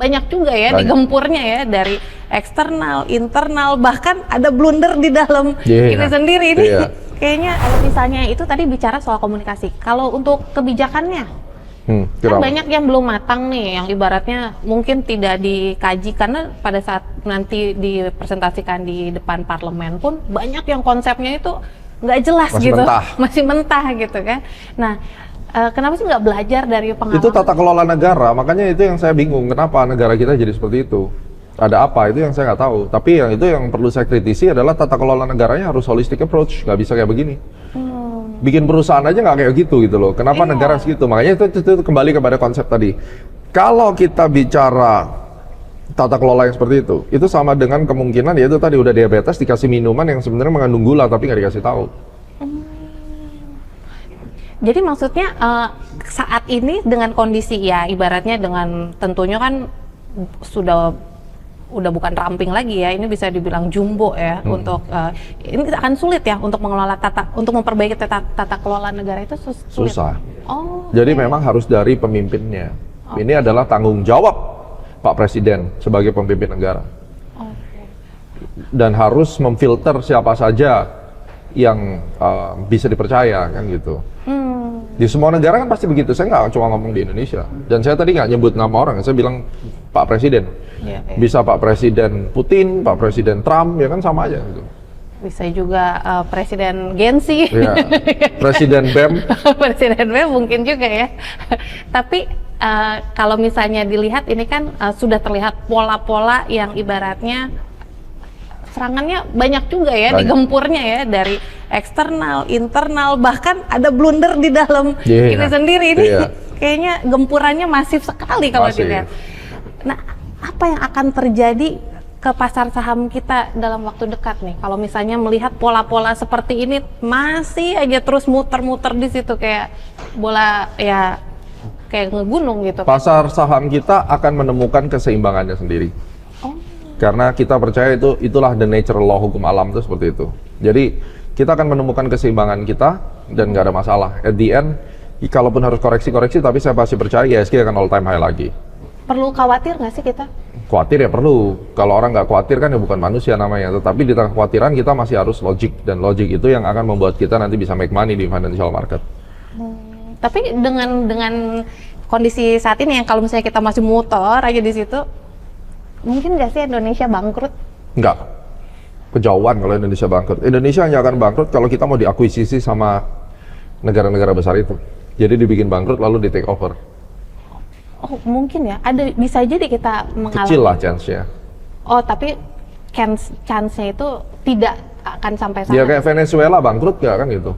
Banyak juga ya Banyak. digempurnya ya, dari eksternal, internal, bahkan ada blunder di dalam ini sendiri ini. Iya. Kayaknya kalau misalnya itu tadi bicara soal komunikasi. Kalau untuk kebijakannya, kan kenapa? banyak yang belum matang nih, yang ibaratnya mungkin tidak dikaji karena pada saat nanti dipresentasikan di depan parlemen pun banyak yang konsepnya itu nggak jelas Masih gitu, mentah. masih mentah gitu kan. Nah, kenapa sih nggak belajar dari pengalaman? Itu tata kelola negara, makanya itu yang saya bingung, kenapa negara kita jadi seperti itu. Ada apa, itu yang saya nggak tahu. Tapi yang itu yang perlu saya kritisi adalah tata kelola negaranya harus holistic approach, nggak bisa kayak begini. Bikin perusahaan aja nggak kayak gitu loh. Kenapa negara segitu? Makanya itu kembali kepada konsep tadi. Kalau kita bicara tata kelola yang seperti itu sama dengan kemungkinan yaitu tadi udah diabetes dikasih minuman yang sebenarnya mengandung gula tapi nggak dikasih tahu. Jadi maksudnya saat ini dengan kondisi ya ibaratnya dengan tentunya kan udah bukan ramping lagi ya, ini bisa dibilang jumbo ya untuk ini akan sulit ya untuk mengelola untuk memperbaiki tata kelola negara itu sulit. Susah. Oh. Jadi memang harus dari pemimpinnya. Ini adalah tanggung jawab Pak Presiden sebagai pemimpin negara. Dan harus memfilter siapa saja yang bisa dipercaya kan gitu. Di semua negara kan pasti begitu. Saya nggak cuma ngomong di Indonesia. Dan saya tadi nggak nyebut nama orang. Saya bilang Pak Presiden. Bisa Pak Presiden Putin, Pak Presiden Trump, ya kan sama aja gitu. Bisa juga Presiden Gensi. Ya. Presiden BEM. Presiden BEM mungkin juga ya. Tapi kalau misalnya dilihat ini kan sudah terlihat pola-pola yang ibaratnya serangannya banyak juga ya, digempurnya ya, dari eksternal, internal, bahkan ada blunder di dalam ini sendiri ini. Kayaknya gempurannya masif sekali kalau dilihat. Nah, apa yang akan terjadi ke pasar saham kita dalam waktu dekat nih? Kalau misalnya melihat pola-pola seperti ini masih aja terus muter-muter di situ kayak bola ya, kayak ngegunung gitu. Pasar saham kita akan menemukan keseimbangannya sendiri. Karena kita percaya itulah the natural law, hukum alam itu seperti itu. Jadi kita akan menemukan keseimbangan kita dan nggak ada masalah. At the end, kalaupun harus koreksi-koreksi, tapi saya pasti percaya IHSG akan all time high lagi. Perlu khawatir nggak sih kita? Khawatir ya perlu. Kalau orang nggak khawatir kan ya bukan manusia namanya. Tetapi di tengah kekhawatiran kita masih harus logik. Dan logik itu yang akan membuat kita nanti bisa make money di financial market. Tapi dengan kondisi saat ini yang kalau misalnya kita masih muter aja di situ, mungkin nggak sih Indonesia bangkrut? Nggak. Kejauhan kalau Indonesia bangkrut. Indonesia hanya akan bangkrut kalau kita mau diakuisisi sama negara-negara besar itu. Jadi dibikin bangkrut lalu di take over. Oh mungkin ya, bisa jadi kita mengalami. Kecil lah chance-nya. Oh tapi chance-nya itu tidak akan sampai sana. Ya kayak Venezuela bangkrut nggak kan gitu.